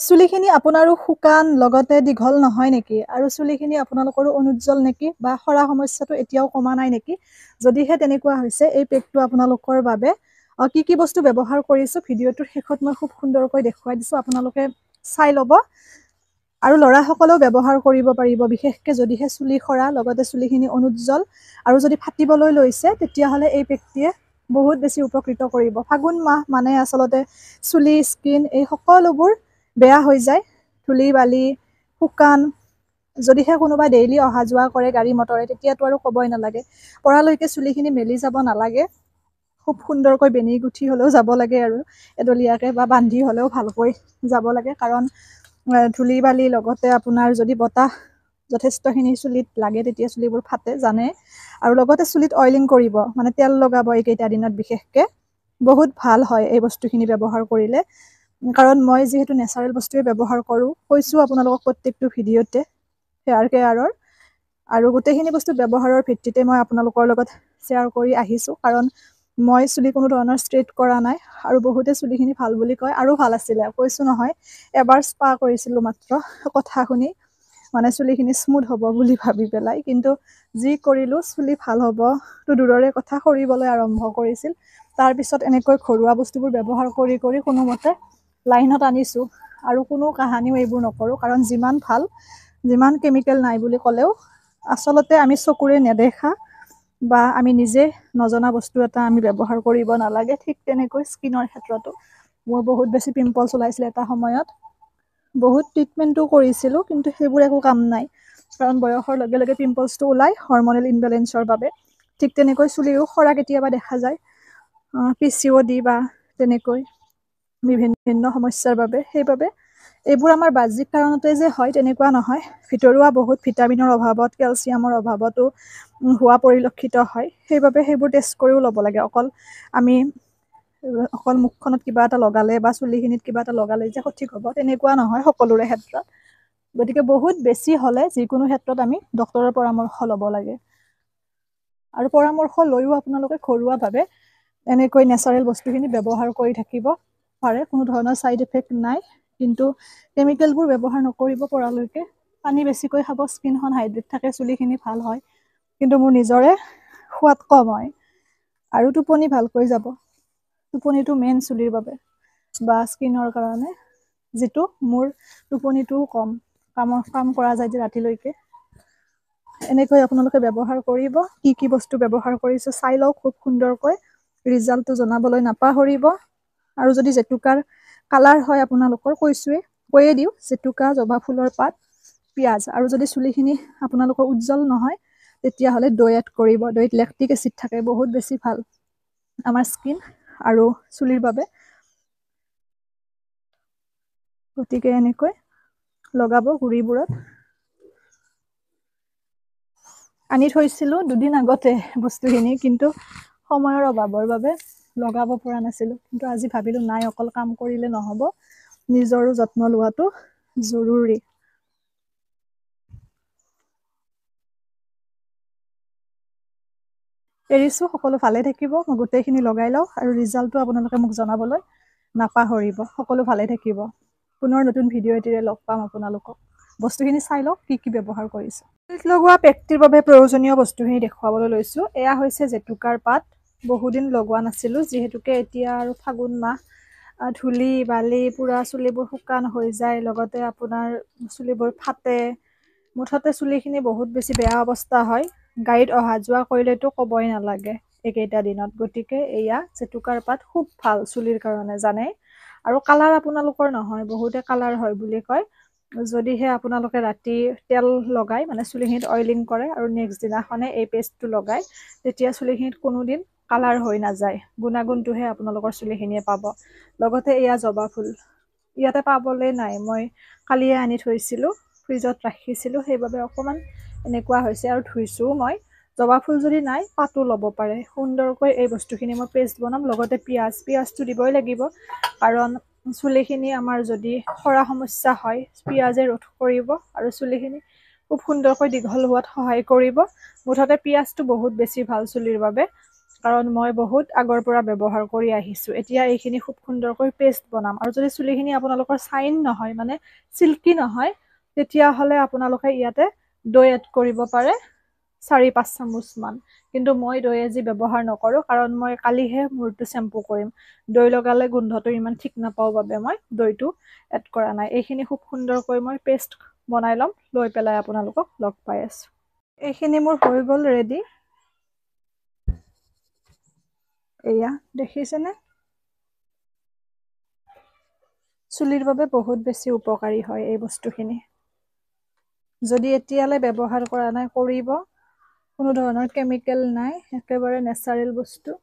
চুলিখিনি আপোনাৰো শুকান লগতে দীঘল নহয় নেকি আৰু চুলিখিনি আপোনালোকৰো অনুজ্জ্বল নেকি বা খৰা সমস্যাটো এতিয়াও কমা নাই নেকি যদিহে তেনেকুৱা হৈছে এই পেকটো আপোনালোকৰ বাবে কি কি বস্তু ব্যৱহাৰ কৰিছো ভিডিঅ'টোৰ শেষত মই খুব সুন্দৰকৈ দেখুৱাই দিছো আপোনালোকে চাই ল'ব আৰু লৰাসকলেও ব্যৱহাৰ কৰিব পাৰিব বিশেষকৈ যদিহে চুলি খৰা লগতে চুলিখিনি অনুজ্জ্বল আৰু যদি ফাটিবলৈ লৈছে তেতিয়াহলে এই পেকটিয়ে বহুত বেছি উপকৃত কৰিব ফাগুন মাহ মানে আসলতে চুলি স্কিন এই সকলোবোৰ বেয়া হৈ যায় ধুলি বালি শুকান যদিহে কোনোবা ডেইলি অহা যোৱা কৰে গাড়ী মটৰে তেতিয়াতো আৰু ক'বই নালাগে পৰালৈকে চুলিখিনি মেলি যাব নালাগে খুব সুন্দৰকৈ বেনি গুঠি হলেও যাব লাগে আৰু এডলীয়াকে বা বান্ধি হলেও ভালকৈ যাব লাগে কাৰণ ধুলি বালি লগতে আপোনাৰ যদি বতাহ যথেষ্টখিনি চুলিত লাগে তেতিয়া চুলিবোৰ ফাটে জানে আৰু লগতে চুলিত অইলিং কৰিব মানে তেল লগাব এইকেইটা দিনত বিশেষকে বহুত ভাল হয় এই বস্তুখিনি ব্যৱহাৰ কৰিলে কাৰণ মই যেহেতু নেচাৰেল বস্তুৱে ব্যৱহাৰ কৰো কৈছো আপোনালোকক প্ৰত্যেকটো ভিডিঅ'তে হেয়াৰ কেয়াৰৰ আৰু গোটেইখিনি বস্তু ব্যৱহাৰৰ ভিত্তিতে মই আপোনালোকৰ লগত শ্বেয়াৰ কৰি আহিছো কাৰণ মই চুলি কোনো ধৰণৰ ষ্ট্ৰেট কৰা নাই আৰু বহুতে চুলিখিনি ভাল বুলি কয় আৰু ভাল আছিলে কৈছো নহয় এবাৰ স্পা কৰিছিলো মাত্ৰ কথা শুনি মানে চুলিখিনি স্মুথ হ'ব বুলি ভাবি পেলাই কিন্তু যি কৰিলো চুলি ভাল হ'ব তো দূৰৰে কথা সৰিবলৈ আৰম্ভ কৰিছিল তাৰ পিছত এনেকৈ ঘৰুৱা বস্তুবোৰ ব্যৱহাৰ কৰি কৰি কোনোমতে লাইনত আনিছো আৰু কোনো কাহানিও এইবোৰ নকৰো কাৰণ যিমান ভাল যিমান কেমিকেল নাই বুলি ক'লেও আসলতে আমি চকুৰে নেদেখা বা আমি নিজে নজনা বস্তু এটা আমি ব্যৱহাৰ কৰিব নালাগে ঠিক তেনেকৈ স্কিনৰ ক্ষেত্ৰতো মোৰ বহুত বেছি পিম্পলছ ওলাইছিল এটা সময়ত বহুত ট্ৰিটমেণ্টটো কৰিছিলো কিন্তু সেইবোৰ একো কাম নাই কাৰণ বয়সৰ লগে লগে পিম্পলছটো ওলাই হৰমনেল ইনবেলেন্সৰ বাবে ঠিক তেনেকৈ চুলিও খৰা কেতিয়াবা দেখা যায় PCOD বা তেনেকৈ বিভিন্ন সমস্যাৰ বাবে সেইবাবে এইবোৰ আমাৰ বাহ্যিক কাৰণতে যে হয় তেনেকুৱা নহয় ভিতৰুৱা বহুত ভিটামিনৰ অভাৱত কেলছিয়ামৰ অভাৱতো হোৱা পৰিলক্ষিত হয় সেইবাবে সেইবোৰ টেষ্ট কৰিও ল'ব লাগে অকল মুখখনত কিবা এটা লগালে বা চুলিখিনিত কিবা এটা লগালে যে সঠিক হ'ব তেনেকুৱা নহয় সকলোৰে ক্ষেত্ৰত গতিকে বহুত বেছি হ'লে যিকোনো ক্ষেত্ৰত আমি ডক্তৰৰ পৰামৰ্শ ল'ব লাগে আৰু পৰামৰ্শ লৈও আপোনালোকে ঘৰুৱাভাৱে এনেকৈ নেচাৰেল বস্তুখিনি ব্যৱহাৰ কৰি থাকিব পাৰে কোনো ধৰণৰ সাইড ইফেক্ট নাই কিন্তু কেমিকেলবোৰ ব্যৱহাৰ নকৰিব পৰালৈকে পানী বেছিকৈ খাব স্কিনখন হাইড্ৰেট থাকে চুলিখিনি ভাল হয় কিন্তু মোৰ নিজৰে সোৱাদ কম হয় আৰু টোপনি ভালকৈ যাব টোপনিটো মেইন চুলিৰ বাবে বা স্কিনৰ কাৰণে যেটো মোৰ টোপনিটো কম কাম কৰা যায় যে ৰাতিলৈকে এনেকৈ আপোনালোকে ব্যৱহাৰ কৰিব কি কি বস্তু ব্যৱহাৰ কৰিছো চাই লওক খুব সুন্দৰকৈ ৰিজাল্টটো জনাবলৈ নাপাহৰিব আৰু যদি জেতুকাৰ কালাৰ হয় আপোনালোকৰ কৈয়ে দিও জেতুকা জবা ফুলৰ পাত পিয়াজ আৰু যদি চুলিখিনি আপোনালোকৰ উজ্জ্বল নহয় তেতিয়াহলে দৈ এড কৰিব দৈত লেক্টিক এচিড থাকে বহুত বেছি ভাল আমাৰ স্কিন আৰু চুলিৰ বাবে গতিকে এনেকৈ লগাব গুৰিবোৰত আনি থৈছিলো দুদিন আগতে বস্তুখিনি কিন্তু সময়ৰ অভাৱৰ বাবে লগাব পৰা নাছিলো কিন্তু আজি ভাবিলো নাই অকল কাম কৰিলে নহব নিজৰো যত্ন লোৱাটো জৰুৰী এৰিছো সকলো ভালে থাকিব মই গোটেইখিনি লগাই লওঁ আৰু ৰিজাল্টটো আপোনালোকে মোক জনাবলৈ নাপাহৰিব সকলো ভালে থাকিব পুনৰ নতুন ভিডিঅ' এটিৰে লগ পাম আপোনালোকক বস্তুখিনি চাই লওক কি কি ব্যৱহাৰ কৰিছো লগোৱা পেকটিৰ বাবে প্ৰয়োজনীয় বস্তুখিনি দেখুৱাবলৈ লৈছো এয়া হৈছে জেতুকাৰ পাত বহুদিন লগোৱা নাছিলো যিহেতুকে এতিয়া আৰু ফাগুন মাহ ধুলি বালি পুৰা চুলিবোৰ শুকান হৈ যায় লগতে আপোনাৰ চুলিবোৰ ফাটে মুঠতে চুলিখিনি বহুত বেছি বেয়া অৱস্থা হয় গাড়ীত অহা যোৱা কৰিলেতো ক'বই নালাগে একেইটা দিনত গতিকে এয়া জেতুকাৰ পাত খুব ভাল চুলিৰ কাৰণে জানে আৰু কালাৰ আপোনালোকৰ নহয় বহুতে কালাৰ হয় বুলি কয় যদিহে আপোনালোকে ৰাতি তেল লগাই মানে চুলিখিনিত অইলিং কৰে আৰু নেক্সট দিনাখনে এই পেষ্টটো লগাই তেতিয়া চুলিখিনিত কোনোদিন কালাৰ হৈ নাযায় গুণাগুণটোহে আপোনালোকৰ চুলিখিনিয়ে পাব লগতে এয়া জবা ফুল ইয়াতে পাবলৈ নাই মই কালিয়ে আনি থৈছিলো ফ্ৰিজত ৰাখিছিলো সেইবাবে অকমান এনেকুৱা হৈছে আৰু ধুইছো মই জবা ফুল যদি নাই পাতো ল'ব পাৰে সুন্দৰকৈ এই বস্তুখিনি মই পেষ্ট বনাম লগতে পিয়াজটো দিবই লাগিব কাৰণ চুলিখিনি আমাৰ যদি খৰা সমস্যা হয় পিয়াজে ৰোধ কৰিব আৰু চুলিখিনি খুব সুন্দৰকৈ দীঘল হোৱাত সহায় কৰিব মুঠতে পিয়াজটো বহুত বেছি ভাল চুলিৰ বাবে কাৰণ মই বহুত আগৰ পৰা ব্যৱহাৰ কৰি আহিছোঁ। এতিয়া এইখিনি খুব সুন্দৰকৈ পেষ্ট বনাম। আৰু যদি চুলিখিনি আপোনালোকৰ চাইন নহয়, মানে চিল্কি নহয়, তেতিয়াহ'লে আপোনালোকে ইয়াতে দৈ এড কৰিব পাৰে 4-5 চামুচমান। কিন্তু মই দৈ আজি ব্যৱহাৰ নকৰোঁ, কাৰণ মই কালিহে মূৰটো চেম্পু কৰিম। দৈ লগালে গোন্ধটো ইমান ঠিক নাপাওঁ বাবে মই দৈটো এড কৰা নাই। এইখিনি খুব সুন্দৰকৈ মই পেষ্ট বনাই ল'ম, লৈ পেলাই আপোনালোকক লগ পাই আছোঁ। এইখিনি মোৰ হৈ গ'ল ৰেডি। এয়া দেখিছেনে? চুলিৰ বাবে বহুত বেছি উপকাৰী হয় এই বস্তুখিনি। যদি এতিয়ালৈ ব্যৱহাৰ কৰা নাই, কৰিব। কোনো ধৰণৰ কেমিকেল নাই, একেবাৰে নেচাৰেল বস্তু।